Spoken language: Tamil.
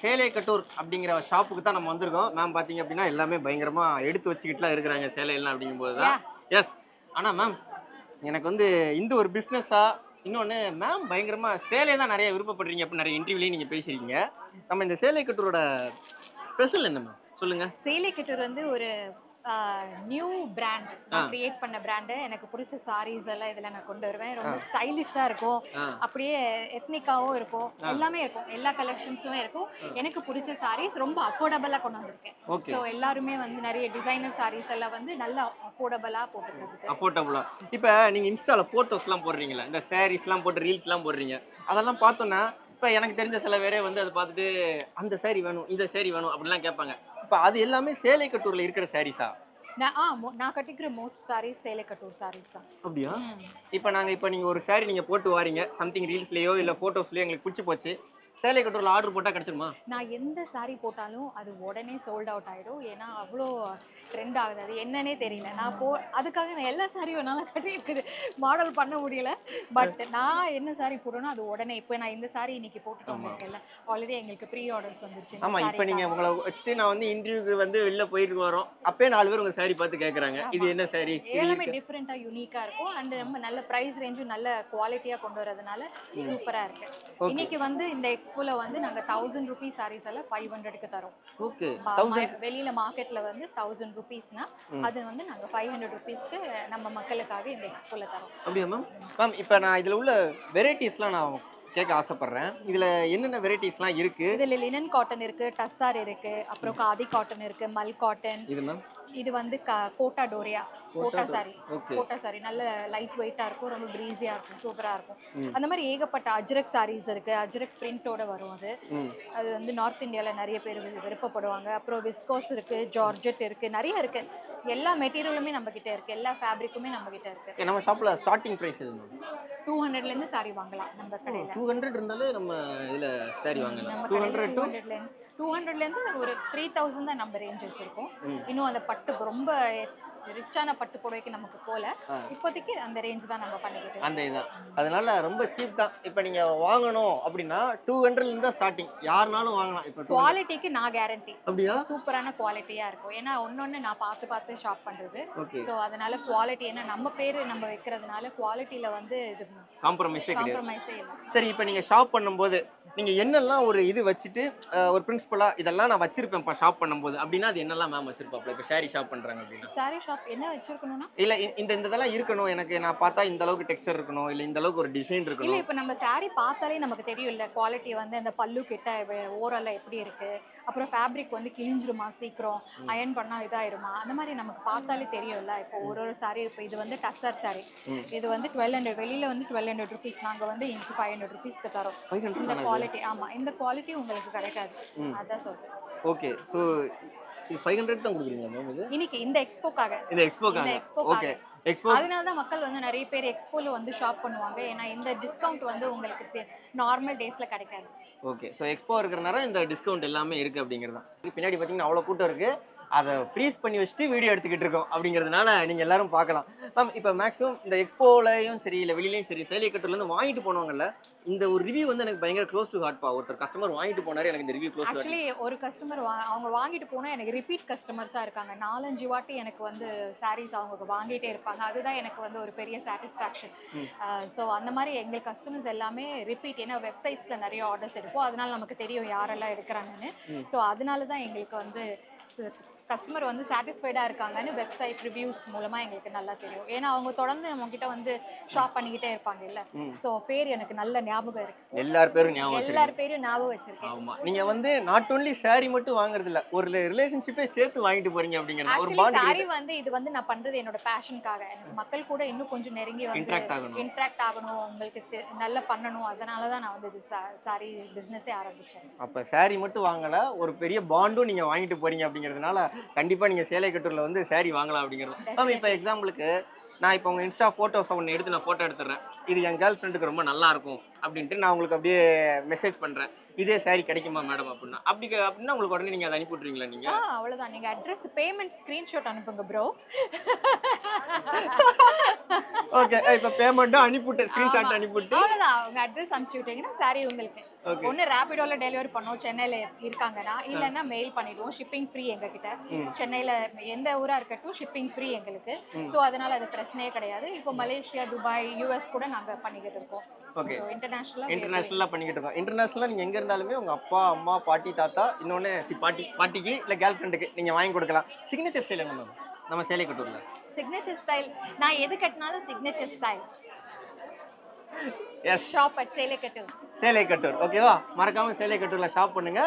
சேலை கட்டூர் அப்படிங்கிற ஷாப்புக்கு தான் நம்ம வந்திருக்கோம். மேம் பார்த்தீங்க அப்படின்னா எல்லாமே பயங்கரமா எடுத்து வச்சுக்கிட்டுலாம் இருக்கிறாங்க சேலையெல்லாம் அப்படிங்கும்போது தான். எஸ். ஆனால் மேம் எனக்கு வந்து இந்த ஒரு பிஸ்னஸா இன்னொன்று மேம் பயங்கரமா சேலை தான் நிறைய விருப்பப்படுறீங்க அப்படின்னு நிறைய இன்டர்வியூலையும் நீங்கள் பேசுறீங்க. நம்ம இந்த சேலை கட்டூரோட ஸ்பெஷல் என்ன மேம் சொல்லுங்க. சேலை கட்டூர் வந்து ஒரு நியூ பிராண்ட் நான் கிரியேட் பண்ண பிராண்டு. எனக்கு பிடிச்ச சாரீஸ் எல்லாம் இதில் நான் கொண்டு வருவேன். ரொம்ப ஸ்டைலிஷாக இருக்கும், அப்படியே எத்னிக்காவும் இருக்கும், எல்லாமே இருக்கும், எல்லா கலெக்ஷன்ஸுமே இருக்கும். எனக்கு பிடிச்ச சாரீஸ் ரொம்ப அஃபோர்டபுளாக கொண்டு வந்திருக்கேன். ஸோ எல்லாருமே வந்து நிறைய டிசைனர் சாரீஸ் எல்லாம் வந்து நல்லா அஃபோர்டபுளாக போட்டுருக்கு. அஃபோர்டபுளா இப்போ நீங்கள் இன்ஸ்டாவில் ஃபோட்டோஸ்லாம் போடுறீங்களா, இந்த சாரீஸ்லாம் போட்டு ரீல்ஸ்லாம் போடுறீங்க, அதெல்லாம் பார்த்தோன்னா இப்போ எனக்கு தெரிஞ்ச சில பேரே வந்து அதை பார்த்துட்டு அந்த சாரீ வேணும் இந்த சாரீ வேணும் அப்படிலாம் கேட்பாங்க. இப்போ அது எல்லாமே சேலை கட்டூரில் இருக்கிற சாரீஸா? நான் கட்டிக்கிற மோஸ்ட் சாரீஸ் சேலை கட்டூர் சாரீஸ் தான். அப்படியா? இப்போ நீங்கள் ஒரு சாரீ நீங்கள் போட்டு வாரீங்க, சம்திங் ரீல்ஸ்லேயோ இல்லை ஃபோட்டோஸ்லையோ எங்களுக்கு பிடிச்சி போச்சு, சேலை கட்டூரில் ஆர்டர் போட்டால் கிடச்சிருமா? நான் எந்த சாரீ போட்டாலும் அது உடனே சோல்ட் அவுட் ஆகிடும். ஏன்னா அவ்வளோ ட்ரெண்ட் ஆகுது, அது என்னன்னே தெரியல. அதுக்காக நான் எல்லா சாரீ வேணாலும் கட்டிட்டு மாடல் பண்ண முடியல. பட் நான் என்ன சாரீ போடணும் அது உடனே. இப்போ நான் இந்த சாரீ இன்னைக்கு போட்டுட்டு வந்திருக்கேன்ல, ஆல்ரெடி எங்களுக்கு ப்ரீ ஆர்டர்ஸ் வந்துருச்சு. ஆமாம், இப்போ நீங்கள் உங்களை வச்சுட்டு நான் வந்து இன்டர்வியூக்கு வந்து வெளில போயிட்டு வரோம், அப்பயே 4 பேர் உங்கள் சாரீ பார்த்து கேட்குறாங்க இது என்ன சாரீ. எல்லாமே டிஃப்ரெண்ட்டாக யூனிக்காக இருக்கும். அண்ட் நம்ம நல்ல ப்ரைஸ் ரேஞ்சும் நல்ல குவாலிட்டியாக கொண்டு வரதுனால சூப்பராக இருக்கு. இன்னைக்கு வந்து இந்த எக்ஸ்போல வந்து நாங்க 1000 ரூபீஸ் சாரீஸ் எல்லாம் 500க்கு தரோம். ஓகே. வெளியில மார்க்கெட்ல வந்து 1000 ரூபீஸ்னா அது வந்து நாங்க 500 ரூபீஸ்க்கு நம்ம மக்களுக்காக இந்த எக்ஸ்போல தரோம். அப்படியே மேம். மேம் இப்போ நான் இதுல உள்ள வெரைட்டிஸ்லாம் நான் கேட்க ஆசைப்படுறேன். இதுல என்னென்ன வெரைட்டிஸ்லாம் இருக்கு? இதுல லினன் காட்டன் இருக்கு, டஸ்ஸார் இருக்கு, அப்புறம் காதி காட்டன் இருக்கு, மல் காட்டன். இது மேம் இது வந்து கோட்டா டோரியா, கோட்டா சாரி. கோட்டா சாரி நல்ல லைட் வெயிட்டா இருக்கும், ரொம்ப ப்ரீஸியா இருக்கும், சூப்பரா இருக்கும். அந்த மாதிரி ஏகப்பட்ட அஜ்ரக் சாரீஸ் இருக்கு. அஜ்ரக் பிரிண்டோட வரும் அது. அது வந்து நார்த் இந்தியாவில் நிறைய பேர் விருப்பப்படுவாங்க. அப்புறம் விஸ்கோஸ் இருக்கு, ஜார்ஜெட் இருக்கு, நிறைய இருக்கு. எல்லா மெட்டீரியலுமே நம்ம கிட்ட இருக்கு, எல்லா ஃபேப்ரிக்குமே நம்ம கிட்ட இருக்கு. நம்ம ஷாப்ல ஸ்டார்டிங் பிரைஸ் எது மேம்? 200ல இருந்து சாரி வாங்கலாம் நம்ம கடையில. 200 இருந்தாலே நம்ம இதுல சாரி வாங்கலாம். 200ல இருந்து ஒரு 3000 தான் நம்ம ரேஞ்ச் வச்சிருக்கோம். இன்னும் அந்த பட்டு ரொம்ப ரிச்சான பட்டு புடவைக்கு நமக்கு போல, இப்போதைக்கு அந்த ரேஞ்ச் தான் நம்ம பண்ணிக்கிட்டு அந்த இதான். அதனால ரொம்ப சீப் தான். இப்போ நீங்க வாங்கணும் அப்படின்னா 200ல இருந்து தான் ஸ்டார்டிங், யாருனாலும் வாங்கலாம். இப்போ குவாலிட்டிக்கு நான் கேரண்டி. அப்படியா? சூப்பரான குவாலிட்டியா இருக்கும். ஏன்னா ஒன்னொன்னு நான் பார்த்து ஷாப் பண்றது. சோ அதனால குவாலிட்டி, ஏன்னா நம்ம பேரு நம்ம வைக்கிறதுனால குவாலிட்டியில வந்து இது காம்ப்ரமைஸே இல்லை. சரி, இப்போ நீங்க ஷாப் பண்ணும்போது நீங்க என்னெல்லாம் ஒரு இது வச்சுட்டு ஒரு பிரின்சிபலா இதெல்லாம் நான் வச்சிருப்பேன்ப்பா ஷாப் பண்ணும்போது அப்படின்னா அது என்னெல்லாம் மேம் வச்சிருப்பாப்ல? இப்போ சாரி ஷாப் பண்றாங்க அப்படின்னா சாரி ஷாப் என்ன வச்சிருக்கணும்னா, இல்ல இந்த இதெல்லாம் இருக்கணும், எனக்கு நான் பார்த்தா இந்த அளவுக்கு டெக்ஸ்சர் இருக்கணும், இல்ல இந்த அளவுக்கு ஒரு டிசைன் இருக்கணும். இல்ல இப்போ நம்ம சாரி பார்த்தாலே நமக்கு தெரியும் இல்ல, குவாலிட்டி வந்து அந்த பல்லு கிட்ட ஓரல்ல எப்படி இருக்கு, அப்புறம் ஃபேப்ரிக் வந்து கிழிஞ்சிருமா, சீக்கிரம் அயன் பண்ணா இதாயிருமா, அந்த மாதிரி நமக்கு பார்த்தாலே தெரியும்ல. இப்போ ஒரு சாரி, இப்போ இது வந்து டஸ்ஸர் சாரி, இது வந்து 1200, வெளியில வந்து 1200 ரூபீஸ், நாங்க வந்து இன்னைக்கு 500 ரூபீஸ்க்கு தரோம். இந்த குவாலிட்டி, ஆமா இந்த குவாலிட்டி உங்களுக்கு கிடைக்காது, அதான் சொல்றேன். ஓகே. சோ 500 தான் கொடுக்குறீங்களா மேம் இது இன்னைக்கு இந்த எக்ஸ்போக்காக? இந்த எக்ஸ்போக்காக. ஓகே. அதனால தான் மக்கள் வந்து நிறைய பேர் எக்ஸ்போல வந்து ஷாப் பண்ணுவாங்க. ஏன்னா இந்த டிஸ்கவுண்ட் வந்து உங்களுக்கு நார்மல் டேஸ்ல கிடைக்காது. ஓகே. ஸோ எக்ஸ்போ இருக்கிறனால இந்த டிஸ்கவுண்ட் எல்லாமே இருக்கு அப்படிங்கிறது தான். பின்னாடி பார்த்தீங்கன்னா அவ்வளோ கூட்டம் இருக்கு, அதை ஃப்ரீஸ் பண்ணி வச்சுட்டு வீடியோ எடுத்துக்கிட்டு இருக்கோம் அப்படிங்கிறதுனால நீங்கள் எல்லாரும் பார்க்கலாம். மேம் இப்போ மேக்ஸிமம் இந்த எக்ஸ்போலையும் சரி இல்லை வெளியிலையும் சரி சேலை கட்டூர்லேருந்து வாங்கிட்டு போனவங்கல்ல, இந்த ஒரு ரிவ்யூ வந்து எனக்கு பயங்கர க்ளோஸ் டு ஹார்ட்பா. ஒருத்தர் கஸ்டமர் வாங்கிட்டு போனாரு, எனக்கு இந்த review close to heart. Actually ஒரு கஸ்டமர் அவங்க வாங்கிட்டு போனால் எனக்கு ரிப்பீட் கஸ்டமர்ஸாக இருக்காங்க. 4-5 வாட்டி எனக்கு வந்து சாரீஸ் அவங்க வாங்கிட்டே இருப்பாங்க. அதுதான் எனக்கு வந்து ஒரு பெரிய சாட்டிஸ்ஃபேக்ஷன். ஸோ அந்த மாதிரி எங்கள் கஸ்டமர்ஸ் எல்லாமே ரிப்பீட், ஏன்னா வெப்சைட்ஸில் நிறைய ஆர்டர்ஸ் எடுப்போம், அதனால நமக்கு தெரியும் யாரெல்லாம் எடுக்கிறாங்கன்னு. ஸோ அதனால தான் எங்களுக்கு வந்து கஸ்டமர் வந்து சாட்டிஸ்ஃபைடாக இருக்காங்கன்னு வெப்சைட் ரிவ்யூஸ் மூலமாக எங்களுக்கு நல்லா தெரியும். ஏன்னா அவங்க தொடர்ந்து நம்ம கிட்ட வந்து ஷாப் பண்ணிக்கிட்டே இருப்பாங்க இல்ல. ஸோ பேர் எனக்கு நல்ல ஞாபகம் இருக்கு, எல்லார் பேரும் ஞாபகம் வச்சிருக்கேன். ஆமா, நீங்க வந்து நாட் ஒன்லி சாரி மட்டும் வாங்குறது இல்ல, ஒரு ரிலேஷன்ஷிப்பே சேர்த்து வாங்கிட்டு போறீங்க அப்படிங்கிறது ஒரு பாண்ட். சாரி வந்து இது வந்து நான் பண்றது என்னோட பேஷனுக்காக, எனக்கு மக்கள் கூட இன்னும் கொஞ்சம் நெருங்கி வந்து இன்டராக்ட் ஆகணும், உங்களுக்கு நல்லா பண்ணணும், அதனால தான் நான் வந்து சாரி பிசினஸே ஆரம்பிச்சேன். அப்ப சாரி மட்டும் வாங்கல, ஒரு பெரிய பாண்டும் நீங்க வாங்கிட்டு போறீங்க அப்படிங்கிறதுனால கண்டிப்பா நீங்க சேலை கட்டூர்ல வந்து சாரி வாங்கலாம் அப்படிங்கிறது. மேம் இப்போ எக்ஸாம்பிளுக்கு நான் இப்போ உங்க இன்ஸ்டா போட்டோஸ் ஒன்று எடுத்து நான் போட்டோ எடுத்துறேன், இது என் கேர்ள் ஃப்ரெண்டுக்கு ரொம்ப நல்லா இருக்கும் அப்படின்ட்டு நான் உங்களுக்கு அப்படியே மெசேஜ் பண்றேன், இதே சாரி கிடைக்குமா மேடம் அப்படின்னா அப்படின்னா உங்களுக்கு உடனே நீங்க அதை அனுப்பி விட்டுறீங்களா? நீங்க அவ்வளவுதான், நீங்க அட்ரஸ் பேமெண்ட் ஸ்கிரீன்ஷாட் அனுப்புங்க ப்ரோ. ஓகே. இப்போ பேமெண்ட்டும் அனுப்பிவிட்டு ஸ்கிரீன்ஷாட் அனுப்பிவிட்டு அவ்வளவுதான், உங்க அட்ரஸ் அனுப்பிச்சு விட்டீங்கன்னா சாரி உங்களுக்கு Okay. ஒன்று ரேபிடோல டெலிவரி பண்ணோம் சென்னையில் இருக்காங்கன்னா, இல்லைன்னா மெயில் பண்ணிடுவோம். ஷிப்பிங் ஃப்ரீ எங்ககிட்ட. சென்னையில் எந்த ஊராக இருக்கட்டும் ஷிப்பிங் ஃப்ரீ எங்களுக்கு. ஸோ அதனால அது பிரச்சனையே கிடையாது. இப்போ மலேசியா, துபாய், யூஎஸ் கூட நாங்கள் பண்ணிக்கிட்டு இருக்கோம். ஓகே. ஸோ இன்டர்நேஷ்னலாக இன்டர்நேஷனலாக பண்ணிக்கிட்டு இருக்கோம். இன்டர்நேஷனலாக நீங்கள் எங்கே இருந்தாலுமே உங்கள் அப்பா அம்மா பாட்டி தாத்தா இன்னொன்று பாட்டிக்கு இல்லை கேர்ள் ஃப்ரெண்டுக்கு நீங்கள் வாங்கி கொடுக்கலாம். சிக்னேச்சர் ஸ்டைல் என்ன மேம் நம்ம சேலை கட்டூரில்? சிக்னேச்சர் ஸ்டைல் நான் எது கட்டினாலும் signature style. Yes, shop at சேலை கட்டூர். சேலை கட்டூர். ஓகேவா, மறக்காமல் சேலை கட்டூரில் ஷாப் பண்ணுங்கள்.